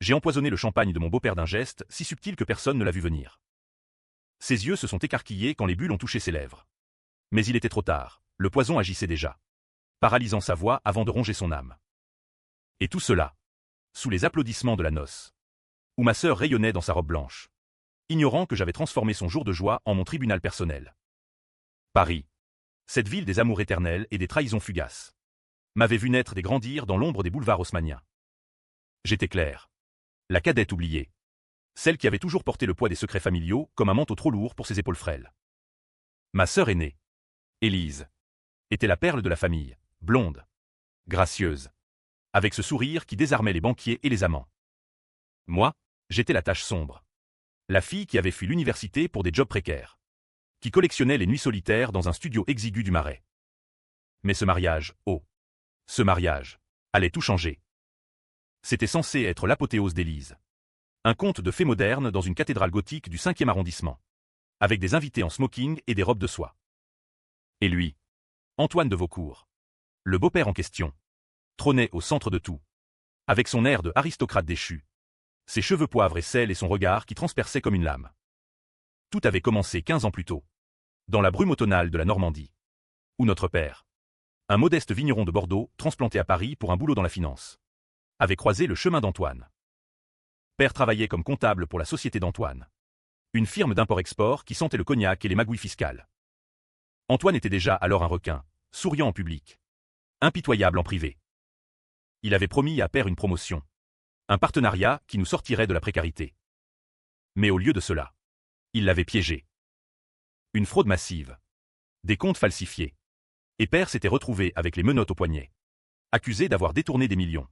J'ai empoisonné le champagne de mon beau-père d'un geste si subtil que personne ne l'a vu venir. Ses yeux se sont écarquillés quand les bulles ont touché ses lèvres. Mais il était trop tard, le poison agissait déjà, paralysant sa voix avant de ronger son âme. Et tout cela, sous les applaudissements de la noce, où ma sœur rayonnait dans sa robe blanche, ignorant que j'avais transformé son jour de joie en mon tribunal personnel. Paris, cette ville des amours éternels et des trahisons fugaces, m'avait vu naître et grandir dans l'ombre des boulevards haussmanniens. J'étais Claire, la cadette oubliée, celle qui avait toujours porté le poids des secrets familiaux comme un manteau trop lourd pour ses épaules frêles. Ma sœur aînée, Élise, était la perle de la famille, blonde, gracieuse, avec ce sourire qui désarmait les banquiers et les amants. Moi, j'étais la tache sombre, la fille qui avait fui l'université pour des jobs précaires, qui collectionnait les nuits solitaires dans un studio exigu du Marais. Mais ce mariage, oh, ce mariage, allait tout changer. C'était censé être l'apothéose d'Élise. Un conte de fées moderne dans une cathédrale gothique du 5e arrondissement, avec des invités en smoking et des robes de soie. Et lui, Antoine de Vaucourt, le beau-père en question, trônait au centre de tout, avec son air de aristocrate déchu, ses cheveux poivre et sel et son regard qui transperçait comme une lame. Tout avait commencé 15 ans plus tôt, dans la brume automnale de la Normandie, où notre père, un modeste vigneron de Bordeaux transplanté à Paris pour un boulot dans la finance, avait croisé le chemin d'Antoine. Père travaillait comme comptable pour la société d'Antoine, une firme d'import-export qui sentait le cognac et les magouilles fiscales. Antoine était déjà alors un requin, souriant en public, impitoyable en privé. Il avait promis à Père une promotion, un partenariat qui nous sortirait de la précarité. Mais au lieu de cela, il l'avait piégé. Une fraude massive, des comptes falsifiés, et Père s'était retrouvé avec les menottes aux poignets, accusé d'avoir détourné des millions.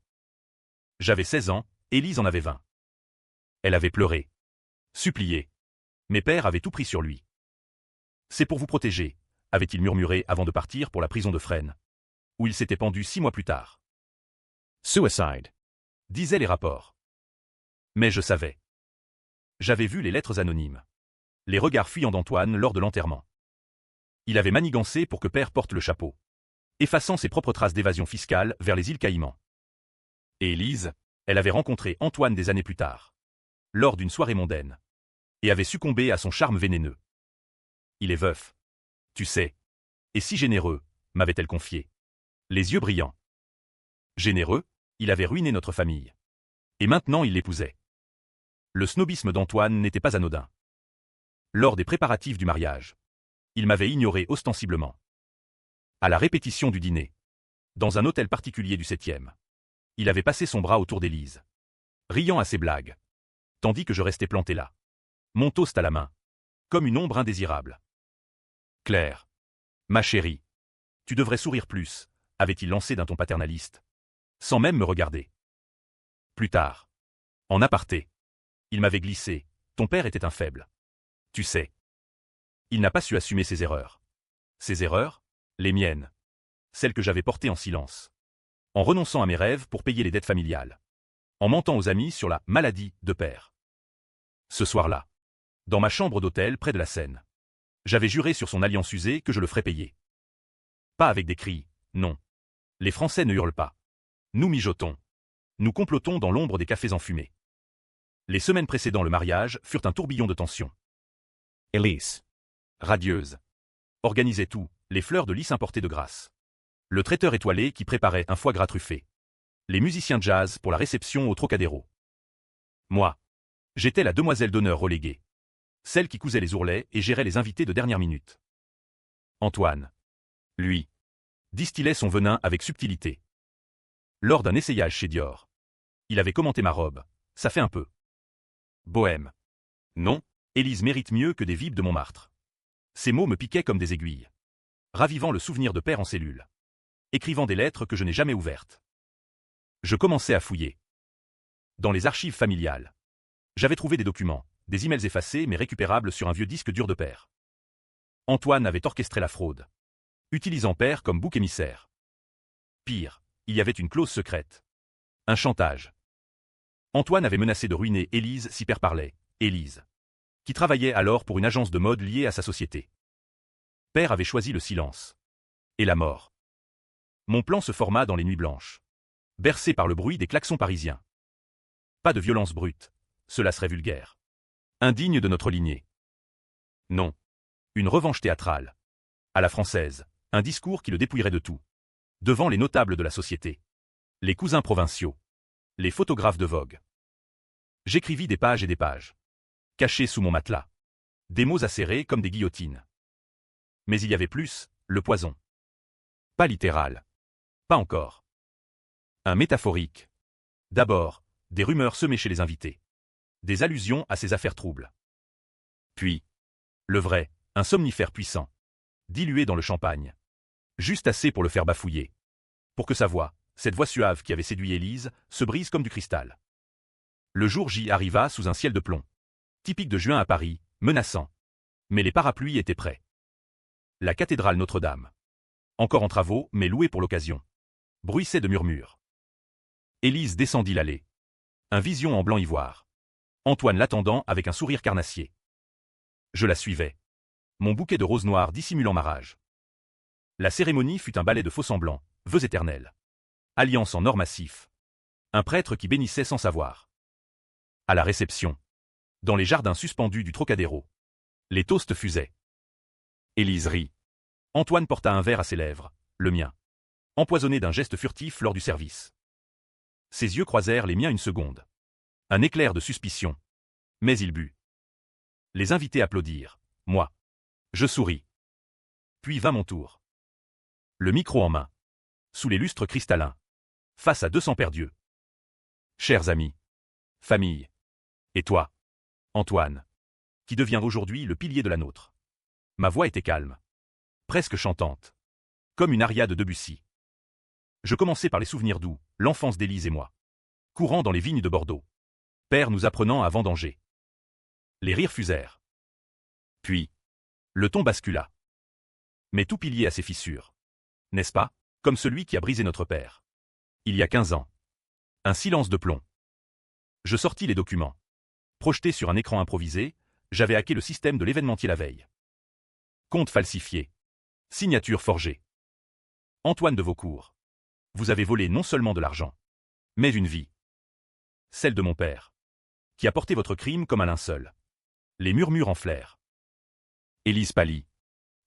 J'avais 16 ans, Élise en avait 20. Elle avait pleuré, supplié, mais Père avait tout pris sur lui. C'est pour vous protéger, avait-il murmuré avant de partir pour la prison de Fresnes, où il s'était pendu 6 mois plus tard. Suicide, disaient les rapports. Mais je savais. J'avais vu les lettres anonymes, les regards fuyants d'Antoine lors de l'enterrement. Il avait manigancé pour que Père porte le chapeau, effaçant ses propres traces d'évasion fiscale vers les îles Caïmans. Et Élise, elle avait rencontré Antoine des années plus tard, lors d'une soirée mondaine, et avait succombé à son charme vénéneux. Il est veuf, tu sais, et si généreux, m'avait-elle confié, les yeux brillants. Généreux, il avait ruiné notre famille. Et maintenant il l'épousait. Le snobisme d'Antoine n'était pas anodin. Lors des préparatifs du mariage, il m'avait ignoré ostensiblement. À la répétition du dîner, dans un hôtel particulier du 7e, il avait passé son bras autour d'Élise, riant à ses blagues, tandis que je restais planté là, mon toast à la main, comme une ombre indésirable. Claire, ma chérie, tu devrais sourire plus, avait-il lancé d'un ton paternaliste, sans même me regarder. Plus tard, en aparté, il m'avait glissé, ton père était un faible. Tu sais. Il n'a pas su assumer ses erreurs. Ses erreurs, les miennes. Celles que j'avais portées en silence. En renonçant à mes rêves pour payer les dettes familiales. En mentant aux amis sur la maladie de père. Ce soir-là, dans ma chambre d'hôtel près de la Seine, j'avais juré sur son alliance usée que je le ferais payer. Pas avec des cris, non. Les Français ne hurlent pas. Nous mijotons. Nous complotons dans l'ombre des cafés enfumés. Les semaines précédant le mariage furent un tourbillon de tension. Élise, radieuse, organisait tout, les fleurs de lys importées de Grasse. Le traiteur étoilé qui préparait un foie gras truffé. Les musiciens de jazz pour la réception au Trocadéro. Moi, j'étais la demoiselle d'honneur reléguée. Celle qui cousait les ourlets et gérait les invités de dernière minute. Antoine, lui, distillait son venin avec subtilité. Lors d'un essayage chez Dior, il avait commenté ma robe, ça fait un peu bohème. Non, Élise mérite mieux que des vibes de Montmartre. Ces mots me piquaient comme des aiguilles, ravivant le souvenir de père en cellule, écrivant des lettres que je n'ai jamais ouvertes. Je commençais à fouiller. Dans les archives familiales, j'avais trouvé des documents, des emails effacés mais récupérables sur un vieux disque dur de père. Antoine avait orchestré la fraude, utilisant père comme bouc émissaire. Pire, il y avait une clause secrète. Un chantage. Antoine avait menacé de ruiner Élise si père parlait, Élise, qui travaillait alors pour une agence de mode liée à sa société. Père avait choisi le silence. Et la mort. Mon plan se forma dans les nuits blanches, bercé par le bruit des klaxons parisiens. Pas de violence brute, cela serait vulgaire. Indigne de notre lignée. Non. Une revanche théâtrale. À la française, un discours qui le dépouillerait de tout. Devant les notables de la société. Les cousins provinciaux. Les photographes de vogue. J'écrivis des pages et des pages. Cachés sous mon matelas. Des mots acérés comme des guillotines. Mais il y avait plus, le poison. Pas littéral. Pas encore. Un métaphorique. D'abord, des rumeurs semées chez les invités. Des allusions à ces affaires troubles. Puis, le vrai, un somnifère puissant. Dilué dans le champagne. Juste assez pour le faire bafouiller. Pour que sa voix, cette voix suave qui avait séduit Élise, se brise comme du cristal. Le jour J arriva sous un ciel de plomb. Typique de juin à Paris, menaçant. Mais les parapluies étaient prêts. La cathédrale Notre-Dame. Encore en travaux, mais louée pour l'occasion. Bruissait de murmures. Élise descendit l'allée. Un vision en blanc ivoire. Antoine l'attendant avec un sourire carnassier. Je la suivais. Mon bouquet de roses noires dissimulant ma rage. La cérémonie fut un ballet de faux-semblants, vœux éternels. Alliance en or massif. Un prêtre qui bénissait sans savoir. À la réception. Dans les jardins suspendus du Trocadéro. Les toasts fusaient. Élise rit. Antoine porta un verre à ses lèvres, le mien. Empoisonné d'un geste furtif lors du service. Ses yeux croisèrent les miens une seconde. Un éclair de suspicion. Mais il but. Les invités applaudirent. Moi. Je souris. Puis vint mon tour. Le micro en main. Sous les lustres cristallins. Face à 200 perdus. Chers amis. Famille. Et toi, Antoine, qui devient aujourd'hui le pilier de la nôtre. Ma voix était calme. Presque chantante. Comme une aria de Debussy. Je commençais par les souvenirs doux, l'enfance d'Élise et moi. Courant dans les vignes de Bordeaux. Père nous apprenant à vendanger. Les rires fusèrent. Puis, le ton bascula. Mais tout pilier a ses fissures. N'est-ce pas, comme celui qui a brisé notre père. Il y a 15 ans. Un silence de plomb. Je sortis les documents. Projetés sur un écran improvisé, j'avais hacké le système de l'événementier la veille. Compte falsifié. Signature forgée. Antoine de Vaucourt. Vous avez volé non seulement de l'argent, mais une vie. Celle de mon père. Qui a porté votre crime comme un linceul. Les murmures enflèrent. Élise pâlit.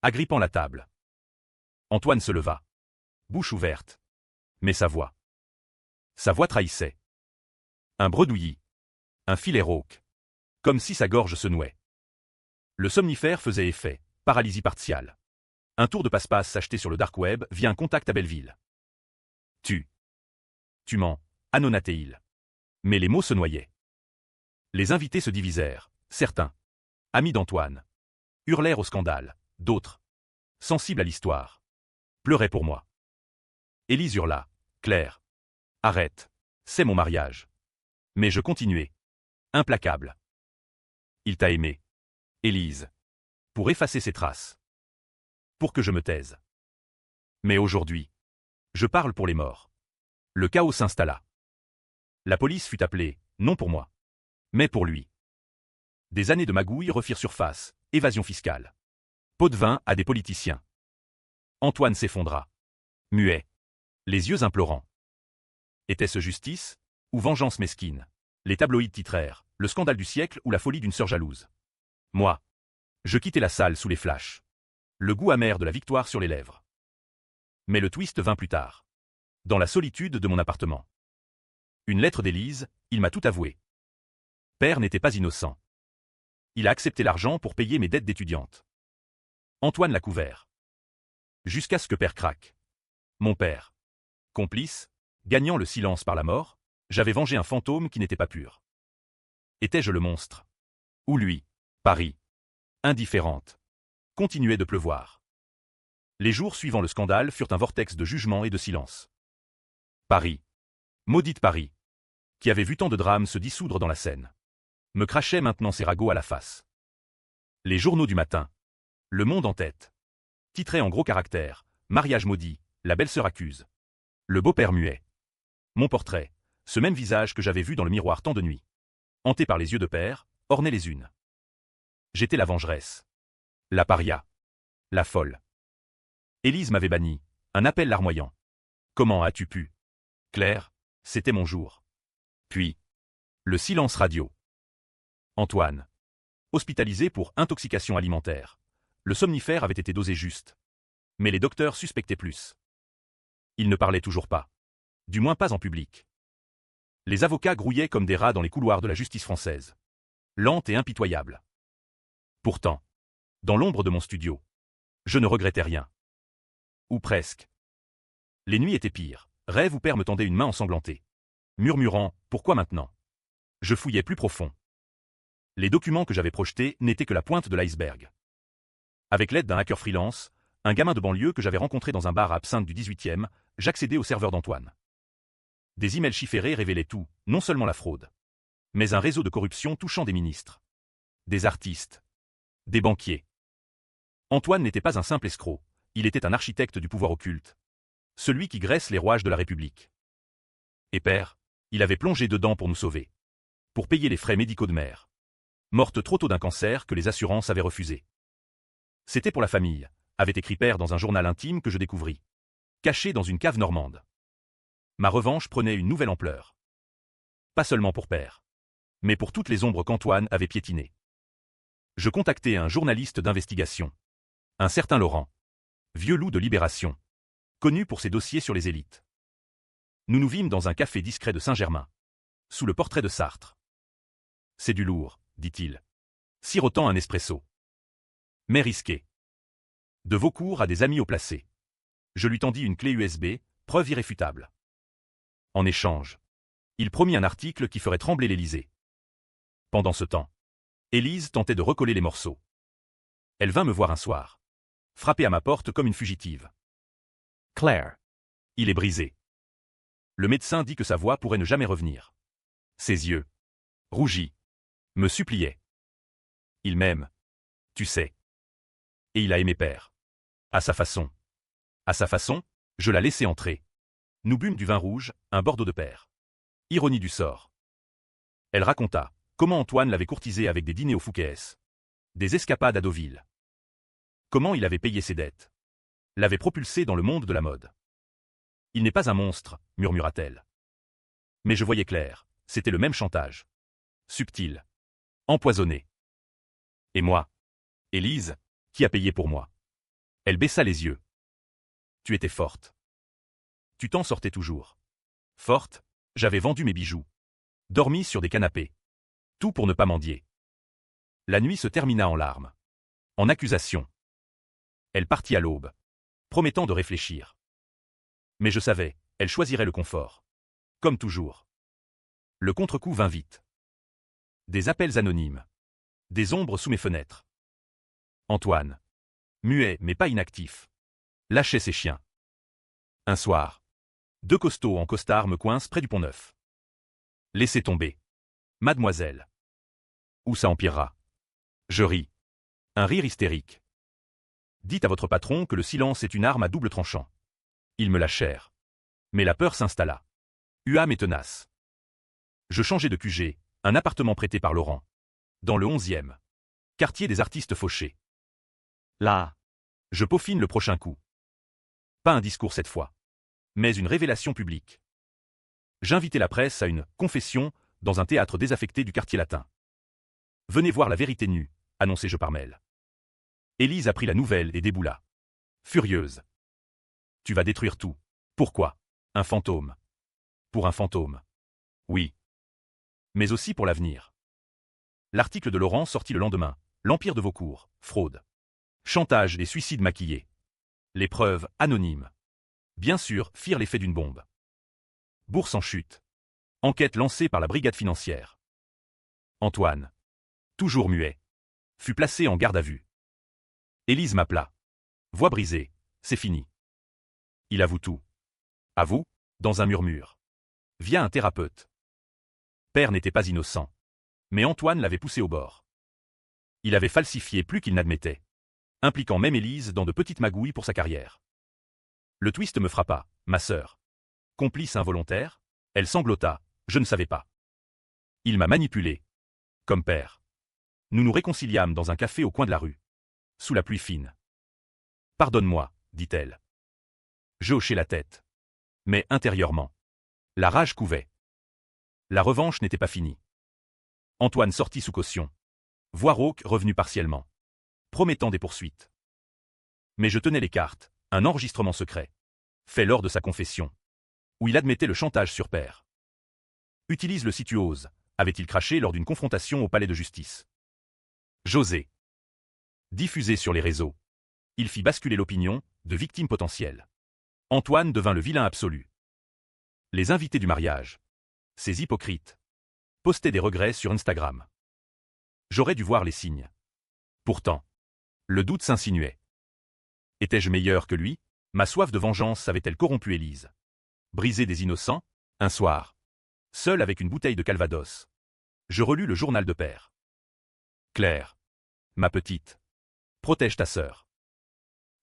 Agrippant la table. Antoine se leva. Bouche ouverte. Mais sa voix. Sa voix trahissait. Un bredouillis. Un filet rauque. Comme si sa gorge se nouait. Le somnifère faisait effet, paralysie partiale. Un tour de passe-passe s'achetait sur le dark web via un contact à Belleville. Tu mens, annonatait-il. Mais les mots se noyaient. Les invités se divisèrent, certains, amis d'Antoine, hurlèrent au scandale, d'autres, sensibles à l'histoire, pleuraient pour moi. Élise hurla, Claire, arrête, c'est mon mariage. Mais je continuai, implacable. Il t'a aimé, Élise, pour effacer ses traces, pour que je me taise. Mais aujourd'hui, je parle pour les morts. Le chaos s'installa. La police fut appelée, non pour moi, mais pour lui. Des années de magouilles refirent surface, évasion fiscale. Pot de vin à des politiciens. Antoine s'effondra. Muet. Les yeux implorants. Était-ce justice ou vengeance mesquine? Les tabloïds titrèrent, le scandale du siècle ou la folie d'une sœur jalouse. Moi. Je quittai la salle sous les flashs. Le goût amer de la victoire sur les lèvres. Mais le twist vint plus tard. Dans la solitude de mon appartement. Une lettre d'Élise, il m'a tout avoué. Père n'était pas innocent. Il a accepté l'argent pour payer mes dettes d'étudiante. Antoine l'a couvert. Jusqu'à ce que père craque. Mon père. Complice, gagnant le silence par la mort, j'avais vengé un fantôme qui n'était pas pur. Étais-je le monstre? Ou lui? Paris. Indifférente. Continuait de pleuvoir. Les jours suivant le scandale furent un vortex de jugement et de silence. Paris. Maudite Paris. Qui avait vu tant de drames se dissoudre dans la Seine. Me crachait maintenant ses ragots à la face. Les journaux du matin. Le Monde en tête. Titraient en gros caractères, mariage maudit, la belle-sœur accuse. Le beau-père muet. Mon portrait, ce même visage que j'avais vu dans le miroir tant de nuits. Hanté par les yeux de père, ornait les unes. J'étais la vengeresse. La paria. La folle. Élise m'avait banni, un appel larmoyant. Comment as-tu pu? Claire, c'était mon jour. Puis, Le silence radio. Antoine. Hospitalisé pour intoxication alimentaire. Le somnifère avait été dosé juste. Mais les docteurs suspectaient plus. Il ne parlait toujours pas. Du moins pas en public. Les avocats grouillaient comme des rats dans les couloirs de la justice française. Lente et impitoyable. Pourtant, dans l'ombre de mon studio, je ne regrettais rien. Ou presque. Les nuits étaient pires. Rêve où père me tendait une main ensanglantée. Murmurant « Pourquoi maintenant ?» Je fouillais plus profond. Les documents que j'avais projetés n'étaient que la pointe de l'iceberg. Avec l'aide d'un hacker freelance, un gamin de banlieue que j'avais rencontré dans un bar à Absinthe du 18e, j'accédais au serveur d'Antoine. Des emails chiffrés révélaient tout, non seulement la fraude, mais un réseau de corruption touchant des ministres, des artistes, des banquiers. Antoine n'était pas un simple escroc, il était un architecte du pouvoir occulte, celui qui graisse les rouages de la République. Et père, il avait plongé dedans pour nous sauver, pour payer les frais médicaux de mère, morte trop tôt d'un cancer que les assurances avaient refusé. C'était pour la famille, avait écrit père dans un journal intime que je découvris, caché dans une cave normande. Ma revanche prenait une nouvelle ampleur. Pas seulement pour père, mais pour toutes les ombres qu'Antoine avait piétinées. Je contactai un journaliste d'investigation, un certain Laurent, vieux loup de Libération, connu pour ses dossiers sur les élites. Nous nous vîmes dans un café discret de Saint-Germain, sous le portrait de Sartre. C'est du lourd, dit-il, sirotant un espresso. Mais risqué. De Vaucourt à des amis au placé. Je lui tendis une clé USB, preuve irréfutable. En échange, il promit un article qui ferait trembler l'Élysée. Pendant ce temps, Élise tentait de recoller les morceaux. Elle vint me voir un soir, frapper à ma porte comme une fugitive. Claire. Il est brisé. Le médecin dit que sa voix pourrait ne jamais revenir. Ses yeux, rougis, me suppliaient. Il m'aime, tu sais. Et il a aimé père. À sa façon. À sa façon, je la laissai entrer. Nous bûmes du vin rouge, un Bordeaux de père. Ironie du sort. Elle raconta comment Antoine l'avait courtisée avec des dîners au Fouquet's, des escapades à Deauville. Comment il avait payé ses dettes. L'avait propulsé dans le monde de la mode. Il n'est pas un monstre, murmura-t-elle. Mais je voyais clair, c'était le même chantage. Subtil. Empoisonné. Et moi, Élise, qui a payé pour moi? Elle baissa les yeux. Tu étais forte. Tu t'en sortais toujours. Forte, j'avais vendu mes bijoux. Dormi sur des canapés. Tout pour ne pas mendier. La nuit se termina en larmes. En accusation. Elle partit à l'aube, promettant de réfléchir. Mais je savais, elle choisirait le confort. Comme toujours. Le contre-coup vint vite. Des appels anonymes. Des ombres sous mes fenêtres. Antoine, muet mais pas inactif, lâchait ses chiens. Un soir, deux costauds en costard me coincent près du Pont-Neuf. Laissez tomber. Mademoiselle. Ou ça empirera. Je ris. Un rire hystérique. Dites à votre patron que le silence est une arme à double tranchant. Ils me lâchèrent. Mais la peur s'installa. Huam et tenace. Je changeai de QG, un appartement prêté par Laurent. Dans le 11e. Quartier des artistes fauchés. Là. Je peaufine le prochain coup. Pas un discours cette fois. Mais une révélation publique. J'invitai la presse à une confession dans un théâtre désaffecté du quartier latin. Venez voir la vérité nue, annonçai-je par mail. Élise apprit la nouvelle et déboula. Furieuse. Tu vas détruire tout. Pourquoi? Un fantôme. Pour un fantôme. Oui. Mais aussi pour l'avenir. L'article de Laurent sortit le lendemain. L'Empire de Vaucourt, fraude. Chantage et suicide maquillés. Les preuves, anonymes. Bien sûr, firent l'effet d'une bombe. Bourse en chute. Enquête lancée par la brigade financière. Antoine, toujours muet, fut placé en garde à vue. Élise m'appela. Voix brisée, c'est fini. Il avoue tout. Avoue, dans un murmure. Via un thérapeute. Père n'était pas innocent. Mais Antoine l'avait poussé au bord. Il avait falsifié plus qu'il n'admettait, impliquant même Élise dans de petites magouilles pour sa carrière. Le twist me frappa, ma sœur. Complice involontaire? Elle sanglota, je ne savais pas. Il m'a manipulé. Comme père. Nous nous réconciliâmes dans un café au coin de la rue. Sous la pluie fine. Pardonne-moi, dit-elle. Je hochai la tête. Mais intérieurement, la rage couvait. La revanche n'était pas finie. Antoine sortit sous caution. Voix rauque revenu partiellement. Promettant des poursuites. Mais je tenais les cartes, un enregistrement secret. Fait lors de sa confession. Où il admettait le chantage sur père. Utilise le si tu oses, avait-il craché lors d'une confrontation au palais de justice. José. Diffusé sur les réseaux. Il fit basculer l'opinion, de victime potentielle. Antoine devint le vilain absolu. Les invités du mariage. Ces hypocrites. Postaient des regrets sur Instagram. J'aurais dû voir les signes. Pourtant. Le doute s'insinuait. Étais-je meilleur que lui? Ma soif de vengeance avait-elle corrompu Élise? Brisé des innocents? Un soir. Seul avec une bouteille de Calvados. Je relus le journal de père. Claire. Ma petite. Protège ta sœur.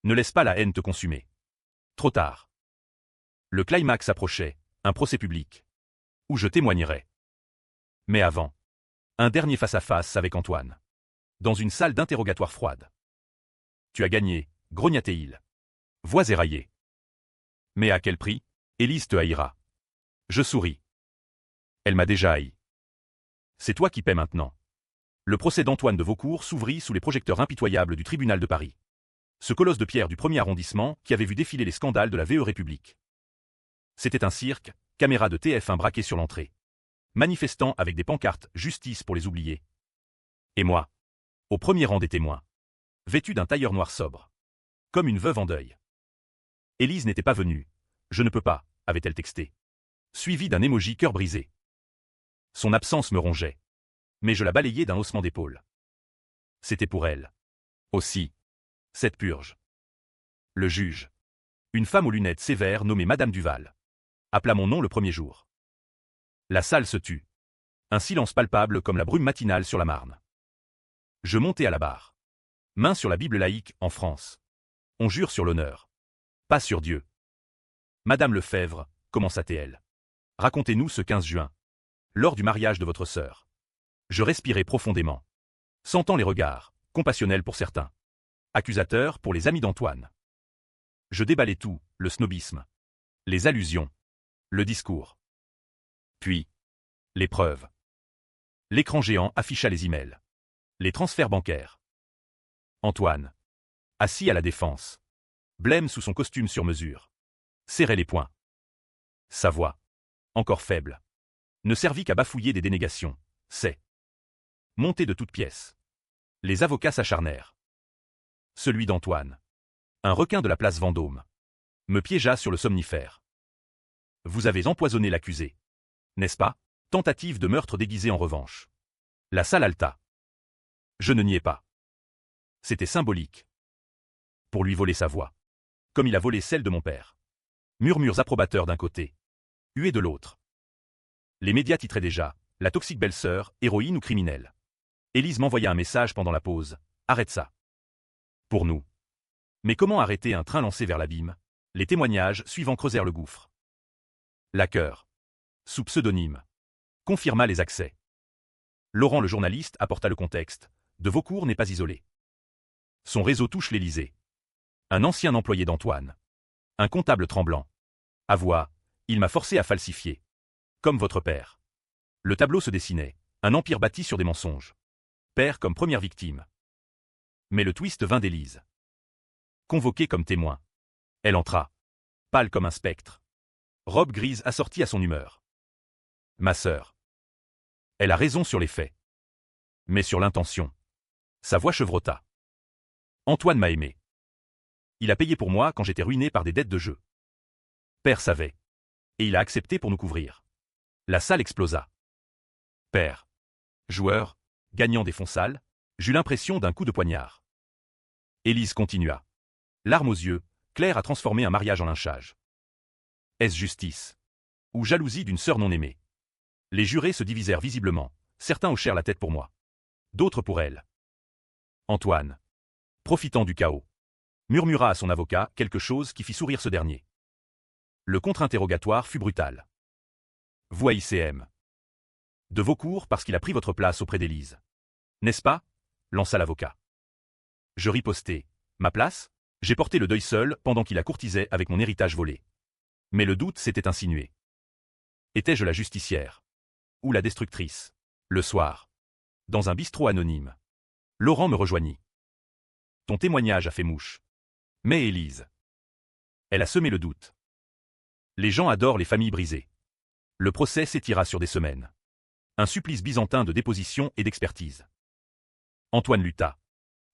Ne laisse pas la haine te consumer. Trop tard. Le climax approchait, un procès public. Où je témoignerais. Mais avant. Un dernier face-à-face avec Antoine. Dans une salle d'interrogatoire froide. Tu as gagné, grogna-t-il. Voix éraillée. Mais à quel prix? Élise te haïra. Je souris. Elle m'a déjà haï. C'est toi qui paies maintenant. Le procès d'Antoine de Vaucourt s'ouvrit sous les projecteurs impitoyables du tribunal de Paris. Ce colosse de pierre du 1er arrondissement qui avait vu défiler les scandales de la VE République. C'était un cirque, caméra de TF1 braquée sur l'entrée. Manifestant avec des pancartes « Justice pour les oubliés ». Et moi, au premier rang des témoins, vêtu d'un tailleur noir sobre, comme une veuve en deuil. Élise n'était pas venue. Je ne peux pas, avait-elle texté. Suivi d'un émoji cœur brisé. Son absence me rongeait. Mais je la balayais d'un haussement d'épaule. C'était pour elle. Aussi. Cette purge. Le juge. Une femme aux lunettes sévères nommée Madame Duval. Appela mon nom le premier jour. La salle se tut. Un silence palpable comme la brume matinale sur la Marne. Je montai à la barre. Main sur la Bible laïque, en France. On jure sur l'honneur. Pas sur Dieu. Madame Lefebvre, commença-t-elle. Racontez-nous ce 15 juin. Lors du mariage de votre sœur. Je respirai profondément. Sentant les regards, compassionnels pour certains. Accusateurs pour les amis d'Antoine. Je déballai tout, le snobisme. Les allusions. Le discours. Puis. Les preuves. L'écran géant afficha les emails. Les transferts bancaires. Antoine. Assis à la défense. Blême sous son costume sur mesure. Serrait les poings. Sa voix. Encore faible. Ne servit qu'à bafouiller des dénégations. C'est. Monté de toutes pièces. Les avocats s'acharnèrent. Celui d'Antoine. Un requin de la place Vendôme. Me piégea sur le somnifère. Vous avez empoisonné l'accusé. N'est-ce pas? Tentative de meurtre déguisée en revanche. La salle halta. Je ne niais pas. C'était symbolique. Pour lui voler sa voix. Comme il a volé celle de mon père. Murmures approbateurs d'un côté. Huées de l'autre. Les médias titraient déjà, la toxique belle-sœur, héroïne ou criminelle. Élise m'envoya un message pendant la pause. Arrête ça. Pour nous. Mais comment arrêter un train lancé vers l'abîme? Les témoignages suivants creusèrent le gouffre. Laqueur. Sous pseudonyme. Confirma les accès. Laurent le journaliste apporta le contexte. De Vaucourt n'est pas isolé. Son réseau touche l'Élysée. Un ancien employé d'Antoine. Un comptable tremblant. Avoua, il m'a forcé à falsifier. Comme votre père. Le tableau se dessinait. Un empire bâti sur des mensonges. Père comme première victime. Mais le twist vint d'Élise. Convoquée comme témoin. Elle entra. Pâle comme un spectre. Robe grise assortie à son humeur. Ma sœur. Elle a raison sur les faits. Mais sur l'intention. Sa voix chevrota. Antoine m'a aimé. Il a payé pour moi quand j'étais ruiné par des dettes de jeu. Père savait. Et il a accepté pour nous couvrir. La salle explosa. Père. Joueur, gagnant des fonds sales, j'eus l'impression d'un coup de poignard. Élise continua. Larmes aux yeux, Claire a transformé un mariage en lynchage. Est-ce justice? Ou jalousie d'une sœur non aimée? Les jurés se divisèrent visiblement, certains hochèrent la tête pour moi. D'autres pour elle. Antoine, profitant du chaos, murmura à son avocat quelque chose qui fit sourire ce dernier. Le contre-interrogatoire fut brutal. Vous ICM. De Vaucourt parce qu'il a pris votre place auprès d'Élise. N'est-ce pas? Lança l'avocat. Je ripostai. Ma place? J'ai porté le deuil seul pendant qu'il la courtisait avec mon héritage volé. Mais le doute s'était insinué. Étais-je la justicière? Ou la destructrice? Le soir. Dans un bistrot anonyme. Laurent me rejoignit. Ton témoignage a fait mouche. Mais Élise. Elle a semé le doute. Les gens adorent les familles brisées. Le procès s'étira sur des semaines. Un supplice byzantin de déposition et d'expertise. Antoine lutta.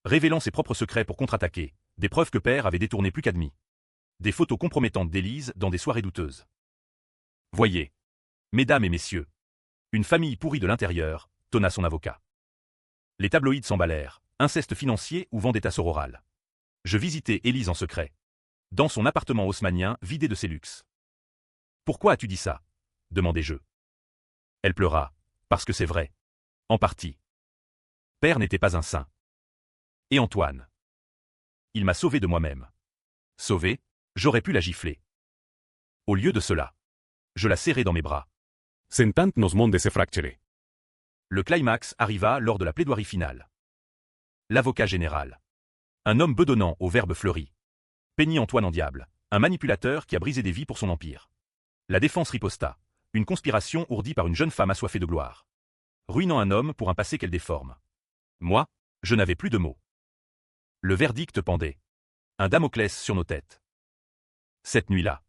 Révélant ses propres secrets pour contre-attaquer, des preuves que père avait détournées plus qu'admis. Des photos compromettantes d'Élise dans des soirées douteuses. Voyez. Mesdames et messieurs. Une famille pourrie de l'intérieur, tonna son avocat. Les tabloïds s'emballèrent, inceste financier ou vendetta sororale. Je visitai Élise en secret. Dans son appartement haussmannien vidé de ses luxes. Pourquoi as-tu dit ça? Demandai-je. Elle pleura. Parce que c'est vrai. En partie. Père n'était pas un saint. Et Antoine? Il m'a sauvé de moi-même. Sauvé, j'aurais pu la gifler. Au lieu de cela, je la serrai dans mes bras. Sentant nos mondes se fracturé. Le climax arriva lors de la plaidoirie finale. L'avocat général. Un homme bedonnant au verbe fleuri. Peignit Antoine en diable, un manipulateur qui a brisé des vies pour son empire. La défense riposta. Une conspiration ourdie par une jeune femme assoiffée de gloire. Ruinant un homme pour un passé qu'elle déforme. Moi, je n'avais plus de mots. Le verdict pendait. Un Damoclès sur nos têtes. Cette nuit-là,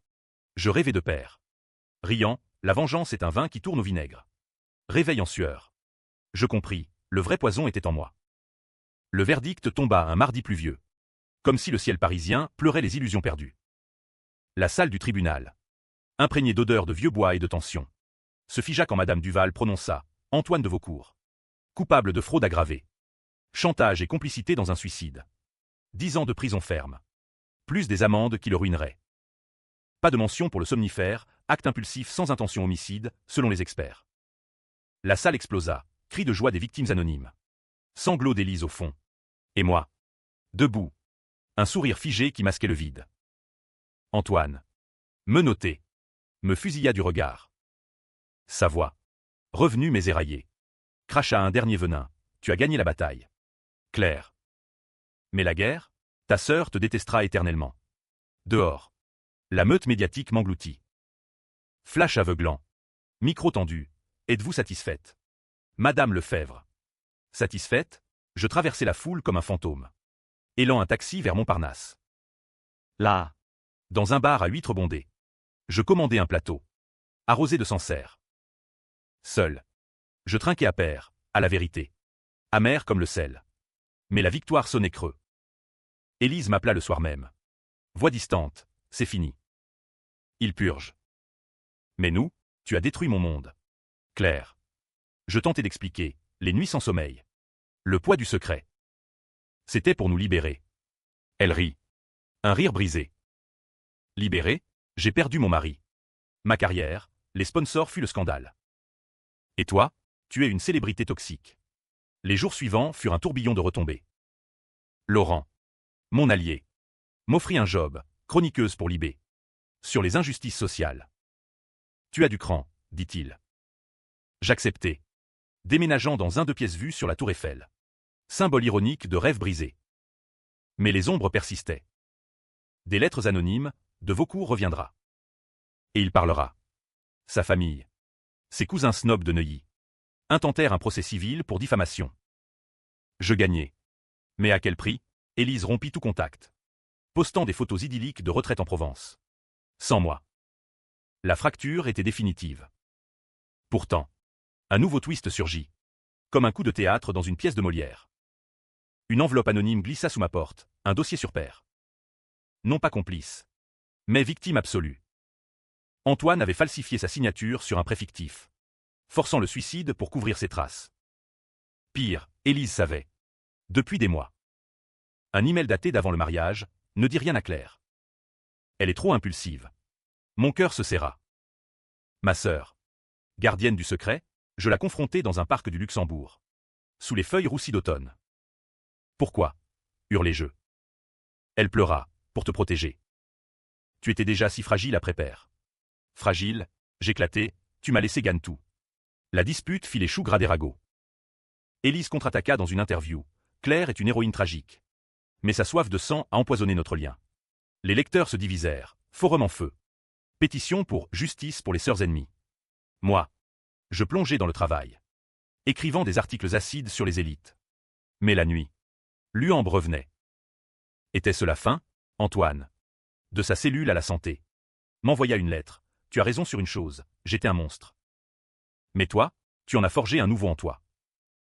je rêvais de père. Riant, la vengeance est un vin qui tourne au vinaigre. Réveil en sueur. Je compris, le vrai poison était en moi. Le verdict tomba un mardi pluvieux. Comme si le ciel parisien pleurait les illusions perdues. La salle du tribunal. Imprégnée d'odeurs de vieux bois et de tension. Se figea quand Madame Duval prononça « Antoine de Vaucourt. Coupable de fraude aggravée. Chantage et complicité dans un suicide. 10 ans de prison ferme. Plus des amendes qui le ruineraient. Pas de mention pour le somnifère, acte impulsif sans intention homicide, selon les experts. » La salle explosa, cris de joie des victimes anonymes. Sanglots d'Élise au fond. Et moi. Debout. Un sourire figé qui masquait le vide. Antoine. Menotté. Me fusilla du regard. Sa voix. Revenue mais éraillée. Cracha un dernier venin. Tu as gagné la bataille. Claire. Mais la guerre? Ta sœur te détestera éternellement. Dehors. La meute médiatique m'engloutit. Flash aveuglant. Micro tendu. Êtes-vous satisfaite? Madame Lefebvre. Satisfaite? Je traversai la foule comme un fantôme. Élant un taxi vers Montparnasse. Là. Dans un bar à huîtres bondées. Je commandai un plateau. Arrosé de Sancerre. Seul. Je trinquai à pair, à la vérité. Amer comme le sel. Mais la victoire sonnait creux. Élise m'appela le soir même. Voix distante, c'est fini. Il purge. Mais nous, tu as détruit mon monde. Claire. Je tentai d'expliquer, les nuits sans sommeil. Le poids du secret. C'était pour nous libérer. Elle rit. Un rire brisé. Libéré, j'ai perdu mon mari. Ma carrière, les sponsors fut le scandale. Et toi, tu es une célébrité toxique. Les jours suivants furent un tourbillon de retombées. Laurent. Mon allié. M'offrit un job, chroniqueuse pour Libé. Sur les injustices sociales. Tu as du cran, dit-il. J'acceptai. Déménageant dans un 2 pièces vues sur la tour Eiffel. Symbole ironique de rêve brisé. Mais les ombres persistaient. Des lettres anonymes, de Vaucourt reviendra. Et il parlera. Sa famille. Ses cousins snobs de Neuilly. Intentèrent un procès civil pour diffamation. Je gagnai. Mais à quel prix? Élise rompit tout contact. Postant des photos idylliques de retraite en Provence. Sans moi. La fracture était définitive. Pourtant, un nouveau twist surgit. Comme un coup de théâtre dans une pièce de Molière. Une enveloppe anonyme glissa sous ma porte, un dossier sur père. Non pas complice, mais victime absolue. Antoine avait falsifié sa signature sur un prêt fictif, forçant le suicide pour couvrir ses traces. Pire, Élise savait. Depuis des mois. Un email daté d'avant le mariage, ne dit rien à Claire. Elle est trop impulsive. Mon cœur se serra. Ma sœur, gardienne du secret, je la confrontai dans un parc du Luxembourg. Sous les feuilles roussies d'automne. Pourquoi? Hurlai-je. Elle pleura, pour te protéger. Tu étais déjà si fragile après père. Fragile, j'éclatai, tu m'as laissé Gantou. La dispute fit les choux gras des ragots. Élise contre-attaqua dans une interview. Claire est une héroïne tragique. Mais sa soif de sang a empoisonné notre lien. Les lecteurs se divisèrent, forum en feu. Pétition pour justice pour les sœurs ennemies. Moi, je plongeai dans le travail. écrivant des articles acides sur les élites. Mais la nuit, Luambre revenait. Était-ce la fin? Antoine, de sa cellule à la santé, m'envoya une lettre. Tu as raison sur une chose, j'étais un monstre. Mais toi, tu en as forgé un nouveau en toi.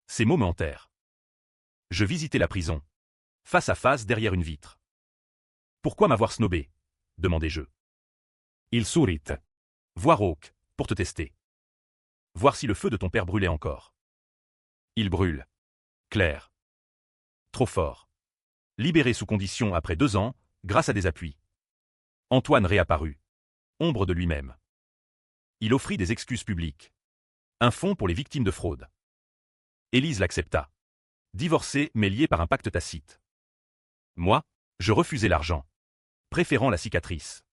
Ces mots me hantèrent. Je visitais la prison, face à face derrière une vitre. Pourquoi m'avoir snobé? Demandai-je. Il sourit. Voir Hawk, pour te tester. Voir si le feu de ton père brûlait encore. Il brûle. Clair. Trop fort. Libéré sous condition après 2 ans, grâce à des appuis. Antoine réapparut. Ombre de lui-même. Il offrit des excuses publiques. Un fonds pour les victimes de fraude. Élise l'accepta. Divorcée mais liée par un pacte tacite. Moi, je refusai l'argent, préférant la cicatrice.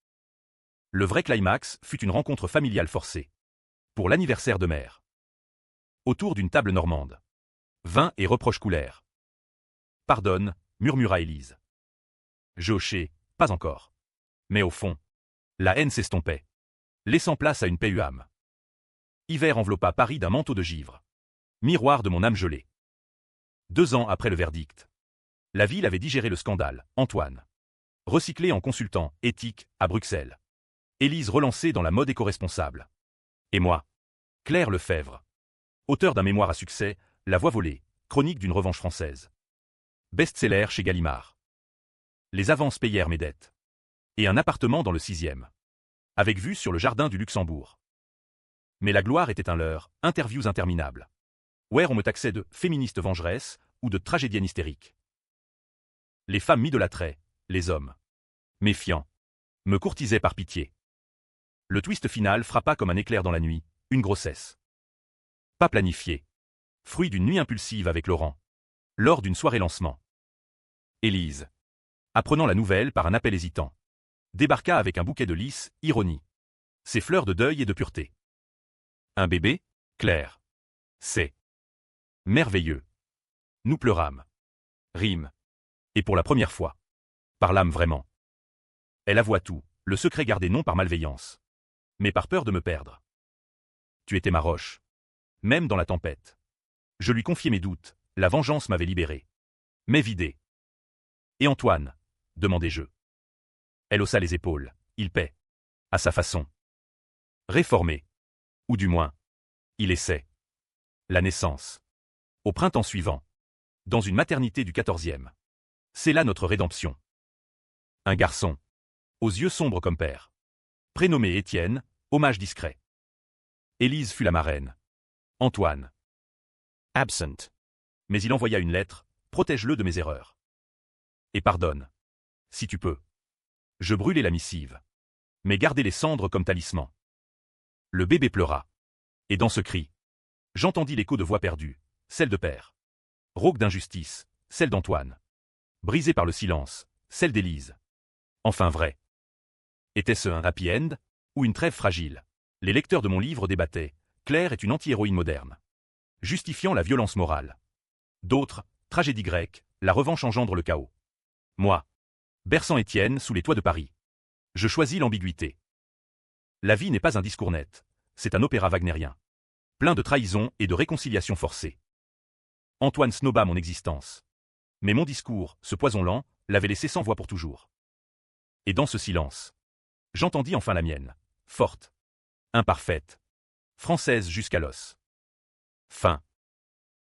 Le vrai climax fut une rencontre familiale forcée. Pour l'anniversaire de mère. Autour d'une table normande. Vin et reproches coulèrent. Pardonne, murmura Élise. Je hochai, pas encore. Mais au fond, la haine s'estompait, laissant place à une paix huâme. Hiver enveloppa Paris d'un manteau de givre. Miroir de mon âme gelée. 2 ans après le verdict. La ville avait digéré le scandale, Antoine. Recyclé en consultant, éthique, à Bruxelles. Élise relancée dans la mode éco-responsable. Et moi, Claire Lefebvre. Auteur d'un mémoire à succès, La Voix volée, chronique d'une revanche française. Best-seller chez Gallimard. Les avances payèrent mes dettes. Et un appartement dans le 6e. Avec vue sur le jardin du Luxembourg. Mais la gloire était un leurre, interviews interminables. Ouais, on me taxait de féministe vengeresse ou de tragédienne hystérique. Les femmes m'idolâtraient, les hommes, méfiants, me courtisaient par pitié. Le twist final frappa comme un éclair dans la nuit, une grossesse. Pas planifiée. Fruit d'une nuit impulsive avec Laurent. Lors d'une soirée lancement. Élise, apprenant la nouvelle par un appel hésitant, débarqua avec un bouquet de lys, ironie. Ses fleurs de deuil et de pureté. Un bébé? Claire. C'est merveilleux. Nous pleurâmes. Rime. Et pour la première fois. Parlâmes vraiment. Elle avoua tout, le secret gardé non par malveillance, mais par peur de me perdre. Tu étais ma roche. Même dans la tempête. Je lui confiai mes doutes, la vengeance m'avait libéré. Mais vidé. Et Antoine? Demandai-je. Elle haussa les épaules, il paie. À sa façon. Réformé. Ou du moins, il essaie. La naissance. Au printemps suivant. Dans une maternité du 14e. C'est là notre rédemption. Un garçon. Aux yeux sombres comme père. Prénommé Étienne, hommage discret. Élise fut la marraine. Antoine. Absent. Mais il envoya une lettre, protège-le de mes erreurs. Et pardonne. Si tu peux. Je brûlai la missive. Mais gardai les cendres comme talisman. Le bébé pleura. Et dans ce cri, j'entendis l'écho de voix perdues, celle de père. Rauque d'injustice, celle d'Antoine. Brisée par le silence, celle d'Élise. Enfin vrai. Était-ce un happy end, ou une trêve fragile? Les lecteurs de mon livre débattaient, Claire est une anti-héroïne moderne, justifiant la violence morale. D'autres, tragédie grecque, la revanche engendre le chaos. Moi, berçant Étienne sous les toits de Paris. Je choisis l'ambiguïté. La vie n'est pas un discours net, c'est un opéra wagnérien. Plein de trahison et de réconciliation forcée. Antoine snoba mon existence. Mais mon discours, ce poison lent, l'avait laissé sans voix pour toujours. Et dans ce silence, j'entendis enfin la mienne, forte, imparfaite, française jusqu'à l'os. Fin.